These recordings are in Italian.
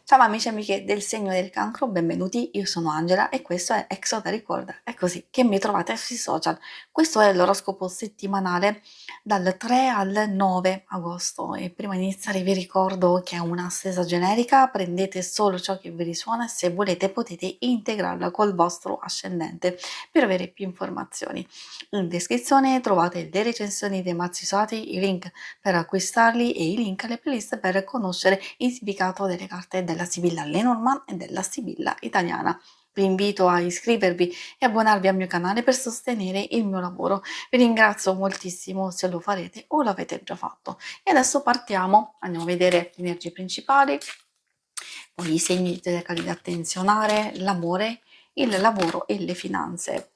Ciao amici e amiche del segno del cancro, benvenuti, io sono Angela e questo è Exotericord. È così che mi trovate sui social. Questo è l'oroscopo settimanale dal 3 al 9 agosto e prima di iniziare vi ricordo che è una stesa generica, prendete solo ciò che vi risuona e se volete potete integrarla col vostro ascendente per avere più informazioni. In descrizione trovate le recensioni dei mazzi usati, i link per acquistarli e i link alle playlist per conoscere il significato delle carte della Sibilla Lenormand e della Sibilla italiana. Vi invito a iscrivervi e abbonarvi al mio canale per sostenere il mio lavoro. Vi ringrazio moltissimo se lo farete o l'avete già fatto. E adesso partiamo, andiamo a vedere le energie principali, poi i segni zodiacali da attenzionare, l'amore, il lavoro e le finanze.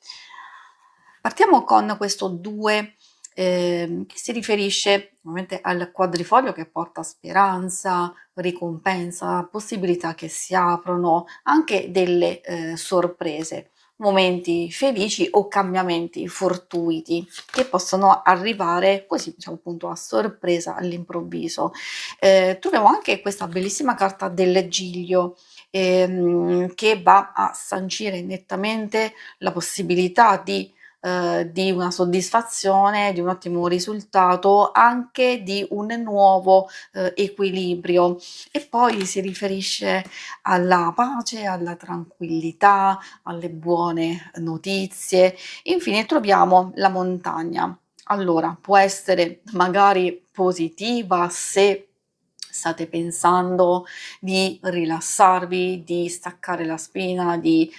Partiamo con questo 2 che si riferisce ovviamente al quadrifoglio che porta speranza, ricompensa, possibilità che si aprono, anche delle sorprese, momenti felici o cambiamenti fortuiti che possono arrivare così, diciamo appunto a sorpresa all'improvviso. Troviamo anche questa bellissima carta del Giglio che va a sancire nettamente la possibilità di una soddisfazione, di un ottimo risultato, anche di un nuovo equilibrio. E poi si riferisce alla pace, alla tranquillità, alle buone notizie. Infine troviamo la montagna. Allora, può essere magari positiva se state pensando di rilassarvi, di staccare la spina, di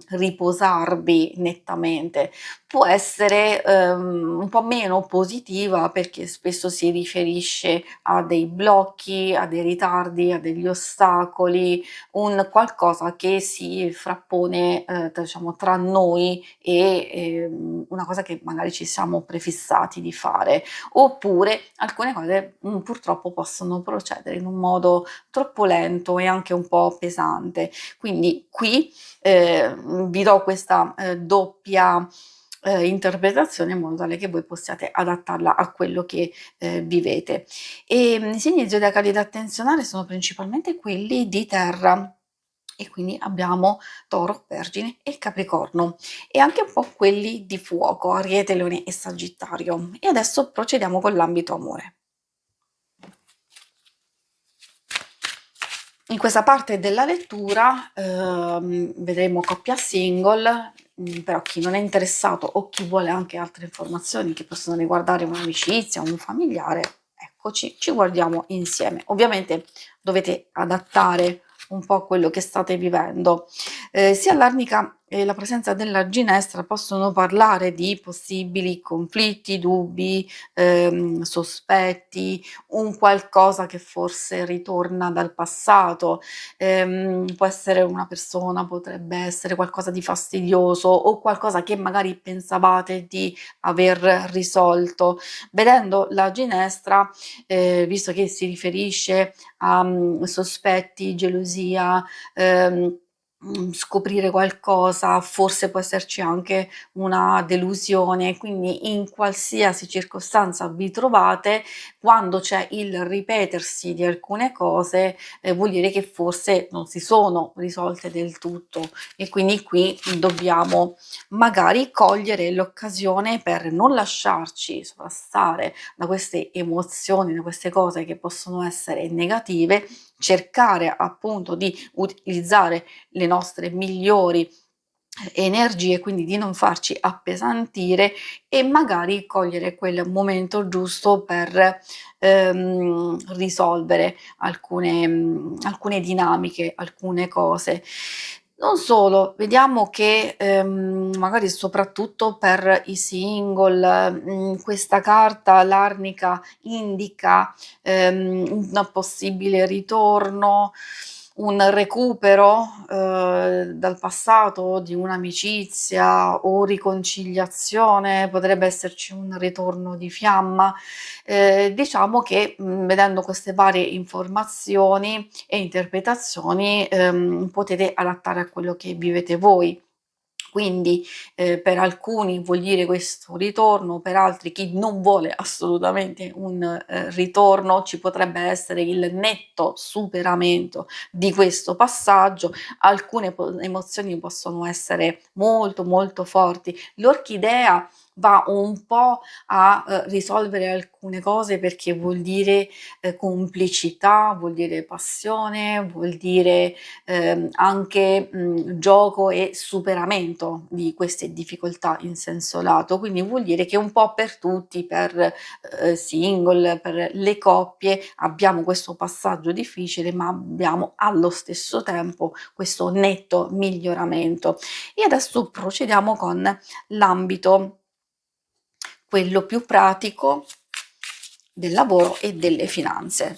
riposarvi nettamente. Può essere un po' meno positiva perché spesso si riferisce a dei blocchi, a dei ritardi, a degli ostacoli, un qualcosa che si frappone diciamo tra noi e una cosa che magari ci siamo prefissati di fare, oppure alcune cose purtroppo possono procedere in un modo troppo lento e anche un po' pesante. Quindi qui vi do questa doppia interpretazione in modo tale che voi possiate adattarla a quello che vivete. E i segni zodiacali da attenzionare sono principalmente quelli di terra. E quindi abbiamo Toro, Vergine e Capricorno e anche un po' quelli di fuoco, Ariete, Leone e Sagittario. E adesso procediamo con l'ambito amore. In questa parte della lettura vedremo coppia single, però chi non è interessato o chi vuole anche altre informazioni che possono riguardare un'amicizia, un familiare, eccoci, ci guardiamo insieme. Ovviamente dovete adattare un po' quello che state vivendo. Sia l'arnica e la presenza della ginestra possono parlare di possibili conflitti, dubbi, sospetti, un qualcosa che forse ritorna dal passato, può essere una persona, potrebbe essere qualcosa di fastidioso o qualcosa che magari pensavate di aver risolto. Vedendo la ginestra, visto che si riferisce a sospetti, gelosia, scoprire qualcosa, forse può esserci anche una delusione, quindi in qualsiasi circostanza vi trovate, quando c'è il ripetersi di alcune cose, vuol dire che forse non si sono risolte del tutto e quindi qui dobbiamo magari cogliere l'occasione per non lasciarci sovrastare da queste emozioni, da queste cose che possono essere negative, cercare appunto di utilizzare le nostre migliori energie, quindi di non farci appesantire e magari cogliere quel momento giusto per risolvere alcune dinamiche, alcune cose. Non solo, vediamo che magari soprattutto per i single, questa carta, l'arnica, indica un possibile ritorno, un recupero dal passato di un'amicizia o riconciliazione, potrebbe esserci un ritorno di fiamma. Diciamo che vedendo queste varie informazioni e interpretazioni potete adattare a quello che vivete voi. Quindi per alcuni vuol dire questo ritorno, per altri, chi non vuole assolutamente un ritorno, ci potrebbe essere il netto superamento di questo passaggio. Alcune emozioni possono essere molto molto forti. L'orchidea va un po' a risolvere alcune cose, perché vuol dire complicità, vuol dire passione, vuol dire anche gioco e superamento di queste difficoltà in senso lato. Quindi vuol dire che un po' per tutti, per single, per le coppie, abbiamo questo passaggio difficile, ma abbiamo allo stesso tempo questo netto miglioramento. E adesso procediamo con l'ambito, quello più pratico, del lavoro e delle finanze.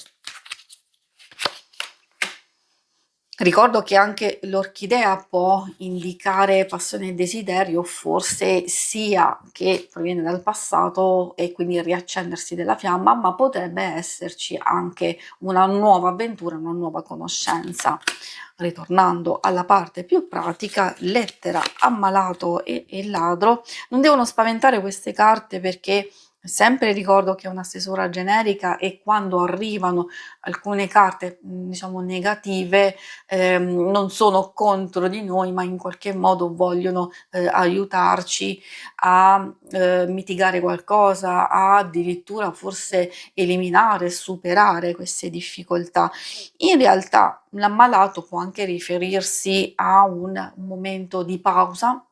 Ricordo che anche l'orchidea può indicare passione e desiderio, forse sia che proviene dal passato e quindi il riaccendersi della fiamma, ma potrebbe esserci anche una nuova avventura, una nuova conoscenza. Ritornando alla parte più pratica, lettera, ammalato e ladro, non devono spaventare queste carte, perché sempre ricordo che è una stesura generica, e quando arrivano alcune carte diciamo negative, non sono contro di noi, ma in qualche modo vogliono aiutarci a mitigare qualcosa, a addirittura forse eliminare, superare queste difficoltà. In realtà l'ammalato può anche riferirsi a un momento di pausa.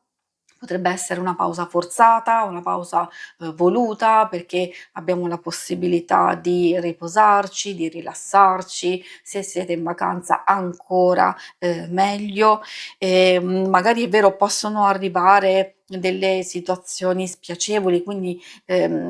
Potrebbe essere una pausa forzata, una pausa voluta, perché abbiamo la possibilità di riposarci, di rilassarci. Se siete in vacanza ancora meglio. Magari è vero, possono arrivare delle situazioni spiacevoli, quindi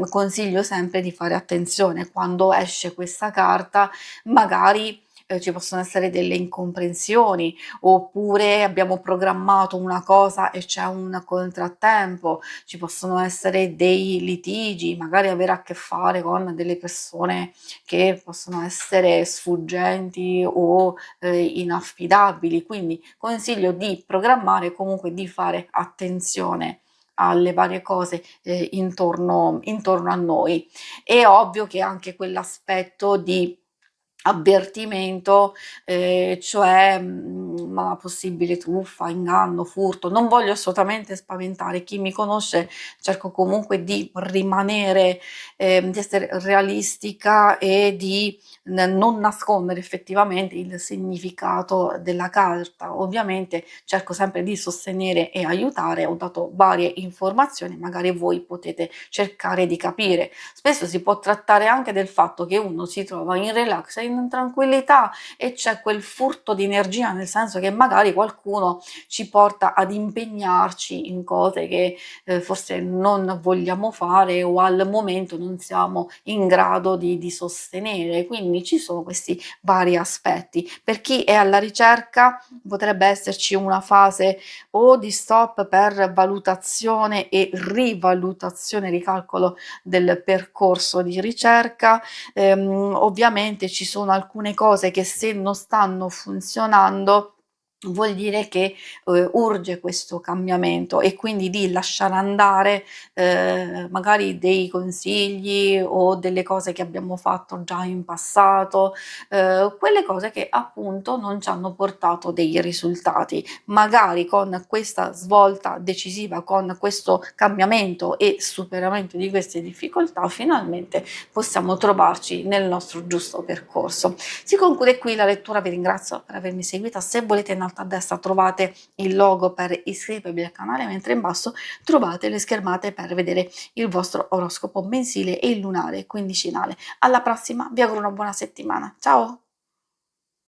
consiglio sempre di fare attenzione quando esce questa carta. Magari ci possono essere delle incomprensioni, oppure abbiamo programmato una cosa e c'è un contrattempo, ci possono essere dei litigi, magari avere a che fare con delle persone che possono essere sfuggenti o inaffidabili. Quindi consiglio di programmare, comunque di fare attenzione alle varie cose intorno a noi. È ovvio che anche quell'aspetto di avvertimento, cioè una possibile truffa, inganno, furto. Non voglio assolutamente spaventare chi mi conosce, cerco comunque di rimanere, di essere realistica e di non nascondere effettivamente il significato della carta. Ovviamente cerco sempre di sostenere e aiutare, ho dato varie informazioni, magari voi potete cercare di capire. Spesso si può trattare anche del fatto che uno si trova in relax e in tranquillità, e c'è quel furto di energia, nel senso che magari qualcuno ci porta ad impegnarci in cose che forse non vogliamo fare, o al momento non siamo in grado di sostenere. Quindi ci sono questi vari aspetti. Per chi è alla ricerca potrebbe esserci una fase o di stop per valutazione e rivalutazione, ricalcolo del percorso di ricerca. Ovviamente ci sono alcune cose che, se non stanno funzionando, vuol dire che urge questo cambiamento, e quindi di lasciare andare magari dei consigli o delle cose che abbiamo fatto già in passato, quelle cose che appunto non ci hanno portato dei risultati. Magari con questa svolta decisiva, con questo cambiamento e superamento di queste difficoltà, finalmente possiamo trovarci nel nostro giusto percorso. Si conclude qui la lettura, vi ringrazio per avermi seguita. Se volete, in alto a destra trovate il logo per iscrivervi al canale, mentre in basso trovate le schermate per vedere il vostro oroscopo mensile e il lunare quindicinale. Alla prossima, vi auguro una buona settimana. Ciao!